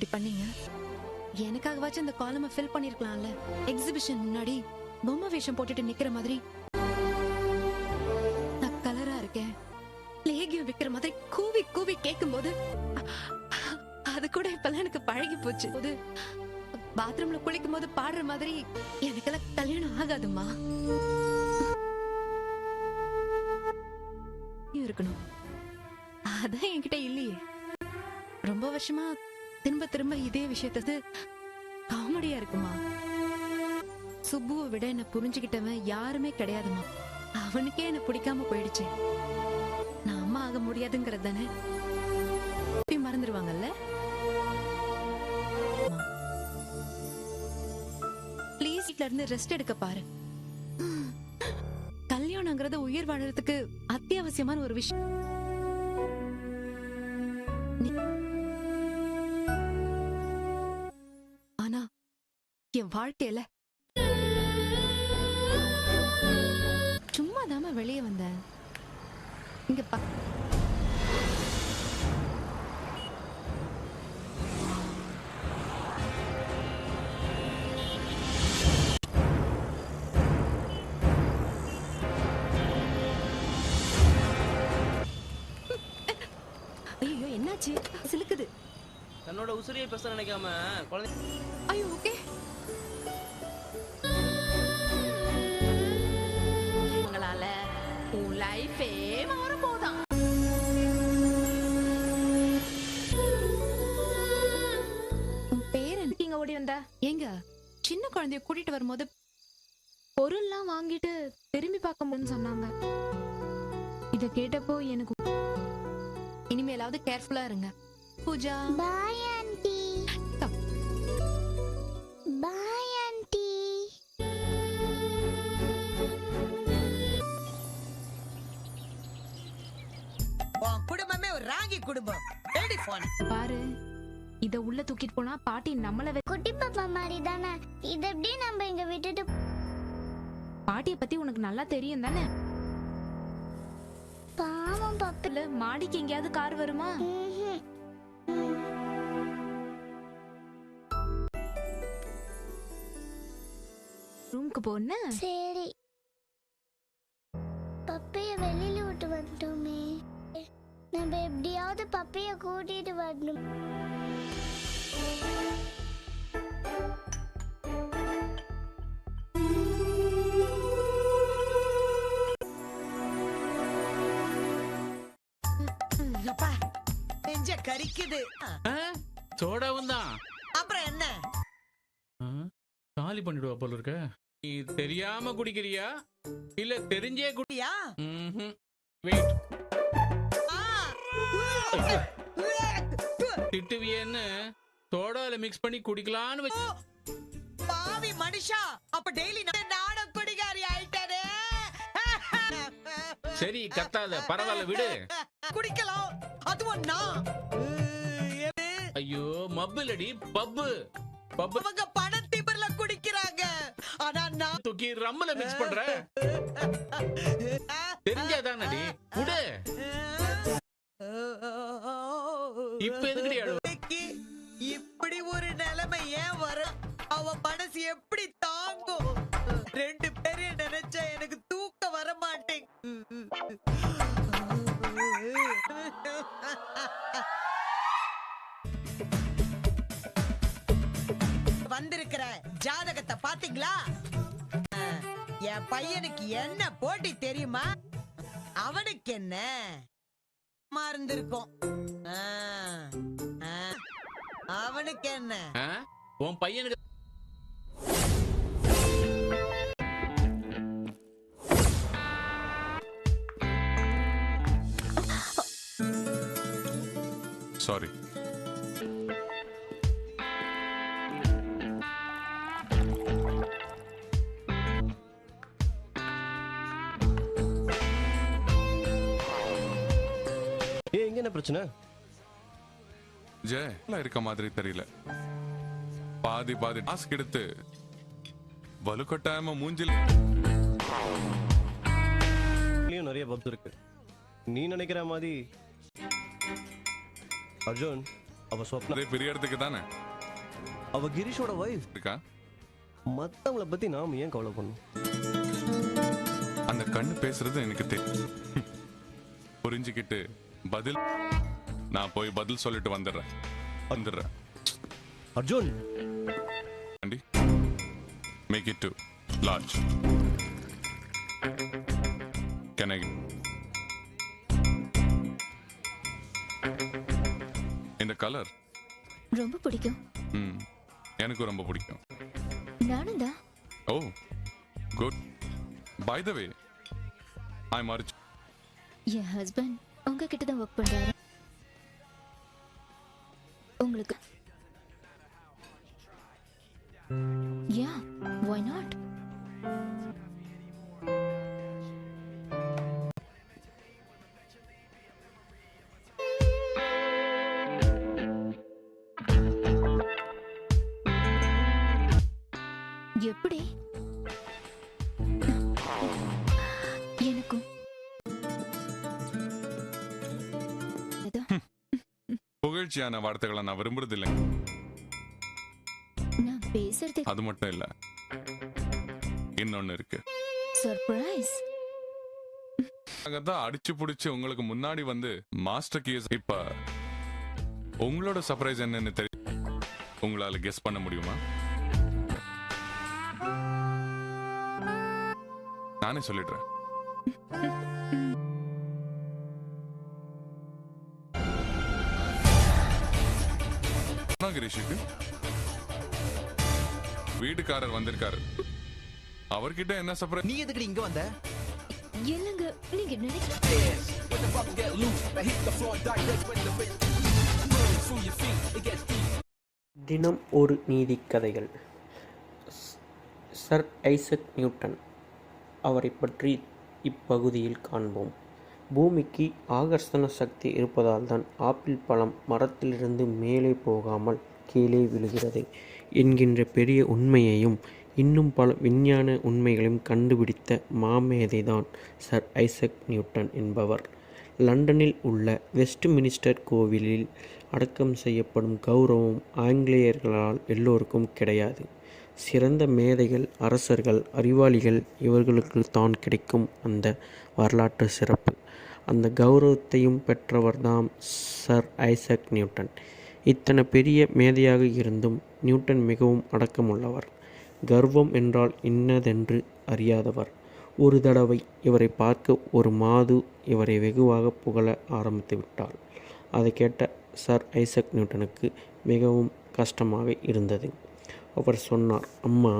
இப்படி பண்ணீங்க? எனக்காகவாச்சும் இந்த காலமை ஃபில் பண்ணிருக்கலாம்ல. எக்ஸிபிஷன் முன்னாடி பொம்மை வேஷம் போட்டுட்டு நிக்கிற மாதிரி நான் கலரா இருக்கேன், லேகியம் விக்கிற மாதிரி கூவி கூவி கேட்கும் போது அது கூட இப்பெல்லாம் எனக்கு பழகி போச்சு. போது பாத்ரூம்ல குளிக்கும் போது பாடுற மாதிரி எனக்கெல்லாம் கல்யாணம் ஆகாதுமா. இருக்கணும், அதான் என்கிட்ட இல்லையே. ரொம்ப வருஷமா திரும்ப திரும்ப இதே விஷயத்தது காமெடியா இருக்குமா. சுப்புவை விட என்ன புரிஞ்சுக்கிட்டவன் யாருமே கிடையாதுமா. அவனுக்கே என்ன பிடிக்காம போயிடுச்சு. நான் அம்மா ஆக முடியாதுங்கிறது தானே மறந்துடுவாங்கல்ல. ப்ளீஸ் வீட்ல இருந்து ரெஸ்ட் எடுக்க பாரு. கல்யாணங்கிறது உயிர் வாழறதுக்கு அத்தியாவசியமான ஒரு விஷயம். ஆனா என் வாழ்க்கையில சும்மாதாம வெளியே வந்தேன். இங்க ஐயோ என்னாச்சு? சிலுக்குது. தன்னோட உசிரியை பேச நினைக்காம குழந்தை. ஐயோ ஓகே. உங்களால உன் லைஃபே மாற போதா. உன் பேர் என்ன? ஓடி வந்தா எங்க சின்ன குழந்தைய கூட்டிட்டு வரும்போது பொருள்லாம் வாங்கிட்டு திரும்பி பார்க்க முடியும்னு சொன்னாங்க. இத கேட்டப்போ எனக்கு இனிமேலாவது கேர்ஃபுல்லா இருங்க. Pooja bye aunty. Bye aunty. உன் குடும்பமே ஒரு ராங்கி குடும்பம். ரெடி போன் பாரு, இத உள்ள தூக்கிட்டு போனா பாட்டி நம்மள குட்டி பாப்பா மாதிரி தானே. இத எப்படி நம்ம இங்க விட்டுட்டு? பாட்டிய பத்தி உனக்கு நல்லா தெரியும் தானே. பாவம் பாப்பா. மாடிக்கு எங்கயாவது கார் வருமா? ரூமுக்கு போன சரி. பப்பைய வெளியில விட்டு வந்துட்டோமே, நம்ம எப்படியாவது பப்பைய கூட்டிட்டு வரணும். நெஞ்ச கரிக்குது. சோடாவும் தான். அப்புறம் என்ன? காலி பண்ணிடுவா போல இருக்க. நீ தெரியாம குடிக்கிறியா இல்ல தெரிஞ்சே குடியா? வெயிட். திட்டுவியன்னு சோடால மிக்ஸ் பண்ணி குடிக்கலான்னு. பாவி மனுஷா, அப்ப டெய்லி நாட குடிகாரி ஆயிட்டானே. சரி கத்தாத, பரவாயில்ல விடு. குடிக்கலாம், அதுவும் நான். ஐயோ மப்பிலடி பப்பு. பப்பு அவங்க பணத்திபர்ல குடிக்கிறாங்க. ஆனா நான் தூக்கி ரம்மல மிக்ஸ் பண்ற. தெரிஞ்சாதானடி விடு. இப்ப எதுக்குடி அழுவ? இப்படி ஒரு நிலைமை ஏன் வரும்? அவ மனசு எப்படி தாங்கும்? ரெண்டு பேரையும் நினைச்சா எனக்கு தூக்கம் வர மாட்டேங்க. வந்திருக்கிற ஜாதகத்தை பாத்தீங்களா? என் பையனுக்கு என்ன போட்டி தெரியுமா? அவனுக்கு என்ன இருந்திருக்கும். அவனுக்கு என்ன? உன் பையனுக்கு சாரி. இங்க என்ன பிரச்சனை? ஜெயல இருக்க மாதிரி தெரியல. பாதி பாதி டாஸ்க் எடுத்து வலுக்கட்டாயமா மூஞ்சில் நிறைய பப்ஸ் இருக்கு. நீ நினைக்கிற மாதிரி அர்ஜுன் அவ சொப்னா, அதே பிரியறதுக்கு தானே அவ கிரீஷோட வைஃப். இருக்கா. மத்தவங்கள பத்தி நாம ஏன் கவலை பண்ணும்? அந்த கண்ணு பேசுறது எனக்கு தெரியும். புரிஞ்சுக்கிட்டு பதில் நான் போய் பதில் சொல்லிட்டு வந்துடுறேன். Arjun, aunty, make it too large. Can I? இந்த கலர் ரொம்ப பிடிக்கும். எனக்கு ரொம்ப பிடிக்கும். நானும் தான். Oh good. By the way, I Arjun. என் ஹஸ்பண்ட் உங்ககிட்ட தான் ஒர்க் பண்றாரு. உங்களுக்கு யா, why not? எப்படி? எனக்கும் புகழ்ச்சியான வார்த்தைகளை நான் விரும்புறது இல்லை. நான் பேசுறது அது மட்டும் இல்ல, இன்னொன்னு இருக்கு. சர்ப்ரைஸ். தான் அடிச்சு புடிச்சு உங்களுக்கு முன்னாடி வந்து மாஸ்டர் கீஸ். இப்ப உங்களோட சர்ப்ரைஸ் என்னன்னு தெரியும். உங்களால கெஸ் பண்ண முடியுமா? நானே சொல்லிடுறேன். கிரீஷுக்கு வீட்டுக்காரர் வந்திருக்காரு. அவர்கிட்ட என்ன சர்ப்ரைஸ்? நீ எதுக்கு இங்க வந்த? இல்லங்க, நீங்க நினைக்கிற தினம் ஒரு நீதி கதைகள். சர் ஐசக் நியூட்டன், அவரை பற்றி இப்பகுதியில் காண்போம். பூமிக்கு ஆகர்ஷண சக்தி இருப்பதால் தான் ஆப்பிள் பழம் மரத்திலிருந்து மேலே போகாமல் கீழே விழுகிறது என்கின்ற பெரிய உண்மையையும் இன்னும் பல விஞ்ஞான உண்மைகளையும் கண்டுபிடித்த மாமேதை தான் சர் ஐசக் நியூட்டன் என்பவர். லண்டனில் உள்ள வெஸ்ட் மினிஸ்டர் கோவிலில் அடக்கம் செய்யப்படும் கௌரவம் ஆங்கிலேயர்களால் எல்லோருக்கும் கிடையாது. சிறந்த மேதைகள், அரசர்கள், அறிவாளிகள் இவர்களுக்கு தான் கிடைக்கும் அந்த வரலாற்று சிறப்பு. அந்த கௌரவத்தையும் பெற்றவர்தாம் சர் ஐசக் நியூட்டன். இத்தனை பெரிய மேதையாக இருந்தும் நியூட்டன் மிகவும் அடக்கமுள்ளவர். கர்வம் என்றால் இன்னதென்று அறியாதவர். ஒரு தடவை இவரை பார்க்க ஒரு மாது இவரை வெகுவாக புகழ ஆரம்பித்து விட்டாள். அதை கேட்ட சர் ஐசக் நியூட்டனுக்கு மிகவும் கஷ்டமாக இருந்தது. அவர் சொன்னார், அம்மா,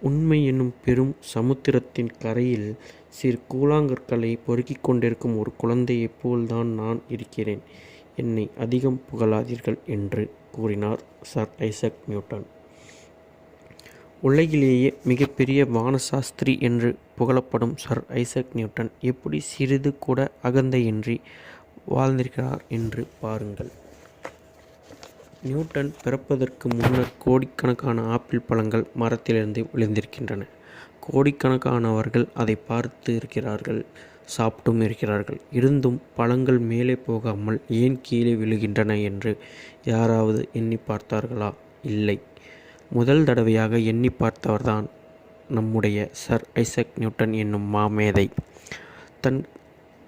உண்மை என்னும் பெரும் சமுத்திரத்தின் கரையில் சிறு கூழாங்கற்களை பொறுக்கிக் கொண்டிருக்கும் ஒரு குழந்தையைப் போல்தான் நான் இருக்கிறேன். என்னை அதிகம் புகழாதீர்கள் என்று கூறினார் சர் ஐசக் நியூட்டன். உலகிலேயே மிகப்பெரிய வானசாஸ்திரி என்று புகழப்படும் சர் ஐசக் நியூட்டன் எப்படி சிறிது கூட அகந்தையின்றி வாழ்ந்திருக்கிறார் என்று பாருங்கள். நியூட்டன் பிறப்பதற்கு முன்னர் கோடிக்கணக்கான ஆப்பிள் பழங்கள் மரத்திலிருந்து விழுந்திருக்கின்றன. கோடிக்கணக்கானவர்கள் அதை பார்த்து இருக்கிறார்கள், சாப்பிட்டும் இருக்கிறார்கள். இருந்தும் பழங்கள் மேலே போகாமல் ஏன் கீழே விழுகின்றன என்று யாராவது எண்ணி பார்த்தார்களா? இல்லை. முதல் தடவையாக எண்ணி பார்த்தவர்தான் நம்முடைய சர் ஐசக் நியூட்டன் என்னும் மாமேதை. தன்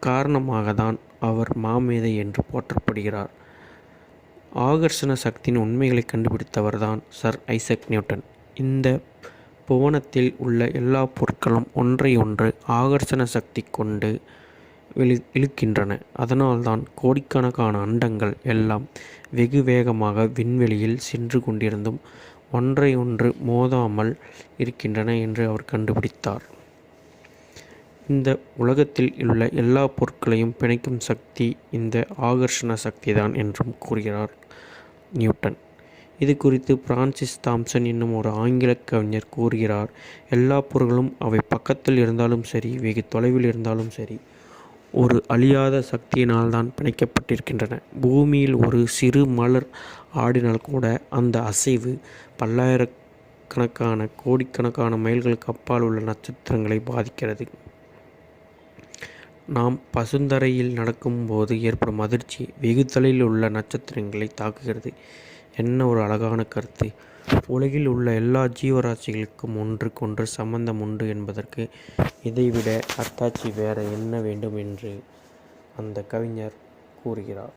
காரணமாக தான் அவர் மாமேதை என்று போற்றப்படுகிறார். ஆகர்ஷண சக்தியின் உண்மைகளை கண்டுபிடித்தவர்தான் சர் ஐசக் நியூட்டன். இந்த புவனத்தில் உள்ள எல்லா பொருட்களும் ஒன்றையொன்று ஆகர்ஷண சக்தி கொண்டு இழுக்கின்றன. அதனால்தான் கோடிக்கணக்கான அண்டங்கள் எல்லாம் வெகு வேகமாக விண்வெளியில் சென்று கொண்டிருந்தும் ஒன்றையொன்று மோதாமல் இருக்கின்றன என்று அவர் கண்டுபிடித்தார். இந்த உலகத்தில் உள்ள எல்லா பொருட்களையும் பிணைக்கும் சக்தி இந்த ஆகர்ஷண சக்தி தான் என்றும் கூறுகிறார் நியூட்டன். இது குறித்து பிரான்சிஸ் தாம்சன் என்னும் ஒரு ஆங்கில கவிஞர் கூறுகிறார், எல்லா பொருட்களும் அவை பக்கத்தில் இருந்தாலும் சரி, வெகு தொலைவில் இருந்தாலும் சரி, ஒரு அழியாத சக்தியினால் தான் பிணைக்கப்பட்டிருக்கின்றன. பூமியில் ஒரு சிறு மலர் ஆடினால் கூட அந்த அசைவு பல்லாயிரக்கணக்கான கோடிக்கணக்கான மைல்களுக்கு அப்பால் உள்ள நட்சத்திரங்களை பாதிக்கிறது. நாம் பசுந்தரையில் நடக்கும்போது ஏற்படும் அதிர்ச்சி வெகு தொலைவில் உள்ள நட்சத்திரங்களை தாக்குகிறது. என்ன ஒரு அழகான கருத்து! உலகில் உள்ள எல்லா ஜீவராசிகளுக்கும் ஒன்றுக்கொன்று சம்பந்தம் உண்டு என்பதற்கு இதைவிட அத்தாட்சி வேற என்ன வேண்டும் என்று அந்த கவிஞர் கூறுகிறார்.